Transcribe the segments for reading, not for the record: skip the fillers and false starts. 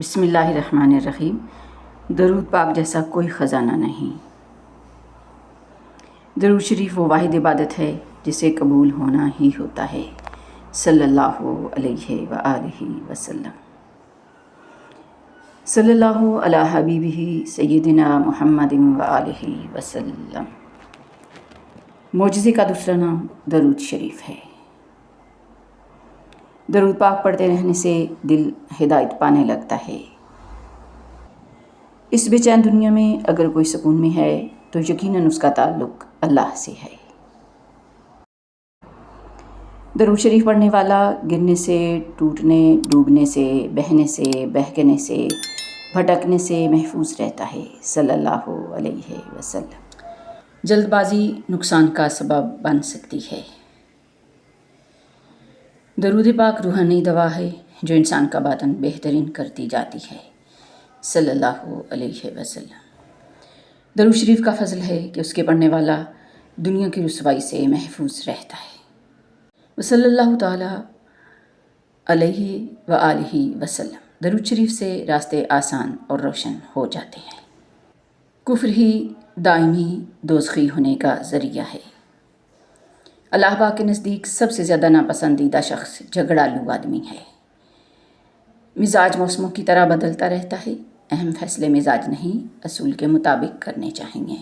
بسم اللہ الرحمن الرحیم۔ درود پاک جیسا کوئی خزانہ نہیں۔ درود شریف وہ واحد عبادت ہے جسے قبول ہونا ہی ہوتا ہے، صلی اللہ علیہ وآلہ وسلم۔ صلی اللہ علی حبیبہ سیدنا محمد وآلہ وسلم۔ معجزے کا دوسرا نام درود شریف ہے۔ درود پاک پڑھتے رہنے سے دل ہدایت پانے لگتا ہے۔ اس بے چین دنیا میں اگر کوئی سکون میں ہے تو یقیناً اس کا تعلق اللہ سے ہے۔ درود شریف پڑھنے والا گرنے سے، ٹوٹنے، ڈوبنے سے، بہنے سے، بہکنے سے، بھٹکنے سے محفوظ رہتا ہے، صلی اللہ علیہ وسلم۔ جلد بازی نقصان کا سبب بن سکتی ہے۔ درود پاک روحانی دوا ہے جو انسان کا باطن بہترین کرتی جاتی ہے، صلی اللہ علیہ وسلم۔ درود شریف کا فضل ہے کہ اس کے پڑھنے والا دنیا کی رسوائی سے محفوظ رہتا ہے، صلی اللہ تعالیٰ علیہ وآلہ وسلم۔ درود شریف سے راستے آسان اور روشن ہو جاتے ہیں۔ کفر ہی دائمی دوزخی ہونے کا ذریعہ ہے۔ اللہ پاک کے نزدیک سب سے زیادہ ناپسندیدہ شخص جھگڑالو آدمی ہے۔ مزاج موسموں کی طرح بدلتا رہتا ہے، اہم فیصلے مزاج نہیں اصول کے مطابق کرنے چاہیے۔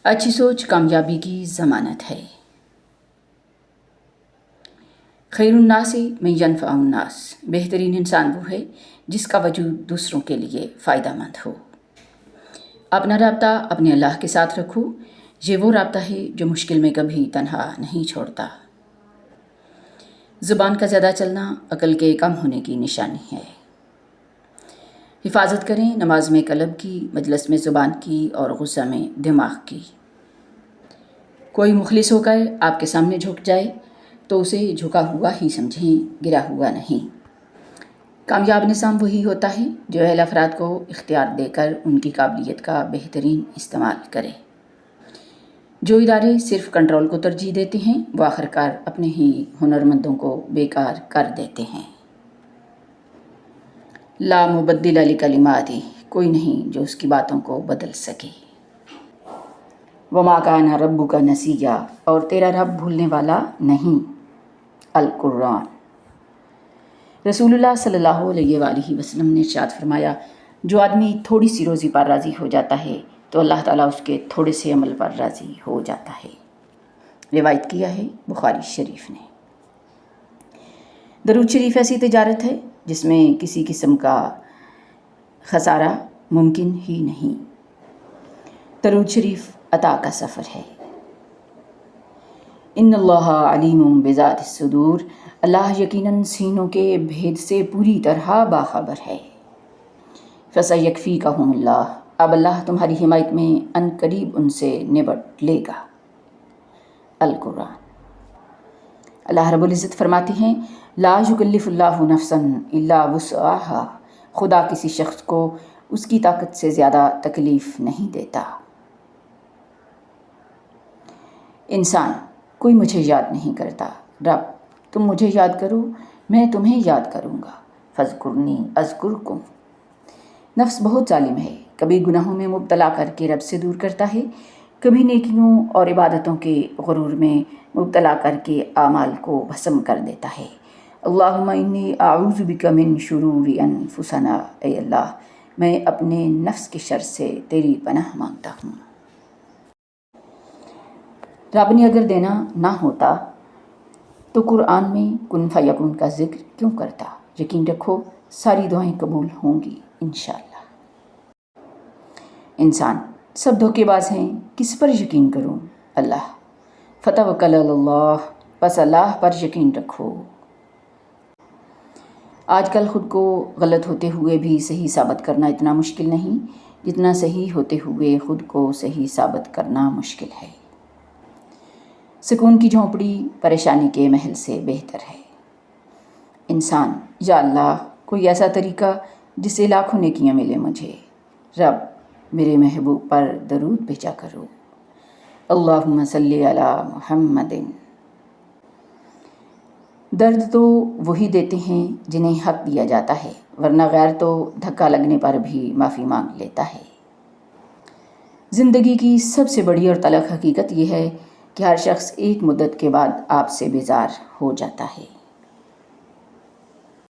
اچھی سوچ کامیابی کی ضمانت ہے۔ خیر الناس من ینفع الناس، بہترین انسان وہ ہے جس کا وجود دوسروں کے لیے فائدہ مند ہو۔ اپنا رابطہ اپنے اللہ کے ساتھ رکھو، یہ وہ رابطہ ہے جو مشکل میں کبھی تنہا نہیں چھوڑتا۔ زبان کا زیادہ چلنا عقل کے کم ہونے کی نشانی ہے۔ حفاظت کریں نماز میں قلب کی، مجلس میں زبان کی اور غصہ میں دماغ کی۔ کوئی مخلص ہو کر آپ کے سامنے جھک جائے تو اسے جھکا ہوا ہی سمجھیں، گرا ہوا نہیں۔ کامیاب نظام وہی ہوتا ہے جو اہل افراد کو اختیار دے کر ان کی قابلیت کا بہترین استعمال کرے۔ جو ادارے صرف کنٹرول کو ترجیح دیتے ہیں وہ آخرکار اپنے ہی ہنرمندوں کو بیکار کر دیتے ہیں۔ لا مبدل لکلماتہ، کوئی نہیں جو اس کی باتوں کو بدل سکے۔ وما کان ربک نسیا، اور تیرا رب بھولنے والا نہیں۔ القرآن۔ رسول اللہ صلی اللہ علیہ وآلہ وسلم نے ارشاد فرمایا، جو آدمی تھوڑی سی روزی پر راضی ہو جاتا ہے تو اللہ تعالیٰ اس کے تھوڑے سے عمل پر راضی ہو جاتا ہے۔ روایت کیا ہے بخاری شریف نے۔ درود شریف ایسی تجارت ہے جس میں کسی قسم کا خسارہ ممکن ہی نہیں۔ درود شریف عطا کا سفر ہے۔ ان اللہ علیم بذات الصدور، اللہ یقیناً سینوں کے بھید سے پوری طرح باخبر ہے۔ فسیکفیکہم اللہ، اب اللہ تمہاری حمایت میں ان قریب ان سے نبٹ لے گا۔ القرآن۔ اللہ رب العزت فرماتے ہیں، لا یکلف اللہ نفسا الا وسعہا، خدا کسی شخص کو اس کی طاقت سے زیادہ تکلیف نہیں دیتا۔ انسان، کوئی مجھے یاد نہیں کرتا، رب تم مجھے یاد کرو میں تمہیں یاد کروں گا، فاذکرنی اذکرکم۔ نفس بہت ظالم ہے، کبھی گناہوں میں مبتلا کر کے رب سے دور کرتا ہے، کبھی نیکیوں اور عبادتوں کے غرور میں مبتلا کر کے اعمال کو بھسم کر دیتا ہے۔ اللہم انی اعوذ بک من شرور انفسنا، اے اللہ میں اپنے نفس کے شر سے تیری پناہ مانگتا ہوں۔ رب نے اگر دینا نہ ہوتا تو قرآن میں کن فیکون کا ذکر کیوں کرتا؟ یقین رکھو ساری دعائیں قبول ہوں گی انشاءاللہ۔ انسان، سب دھوکے باز ہیں، کس پر یقین کروں؟ اللہ۔ فتوکل علی اللہ، بس اللہ پر یقین رکھو۔ آج کل خود کو غلط ہوتے ہوئے بھی صحیح ثابت کرنا اتنا مشکل نہیں جتنا صحیح ہوتے ہوئے خود کو صحیح ثابت کرنا مشکل ہے۔ سکون کی جھونپڑی پریشانی کے محل سے بہتر ہے۔ انسان، یا اللہ کوئی ایسا طریقہ جس سے لاکھوں نیکیاں ملے مجھے، رب میرے محبوب پر درود بھیجا کرو۔ اللہم صلی علی محمد۔ درد تو وہی دیتے ہیں جنہیں حق دیا جاتا ہے، ورنہ غیر تو دھکا لگنے پر بھی معافی مانگ لیتا ہے۔ زندگی کی سب سے بڑی اور تلخ حقیقت یہ ہے کہ ہر شخص ایک مدت کے بعد آپ سے بیزار ہو جاتا ہے۔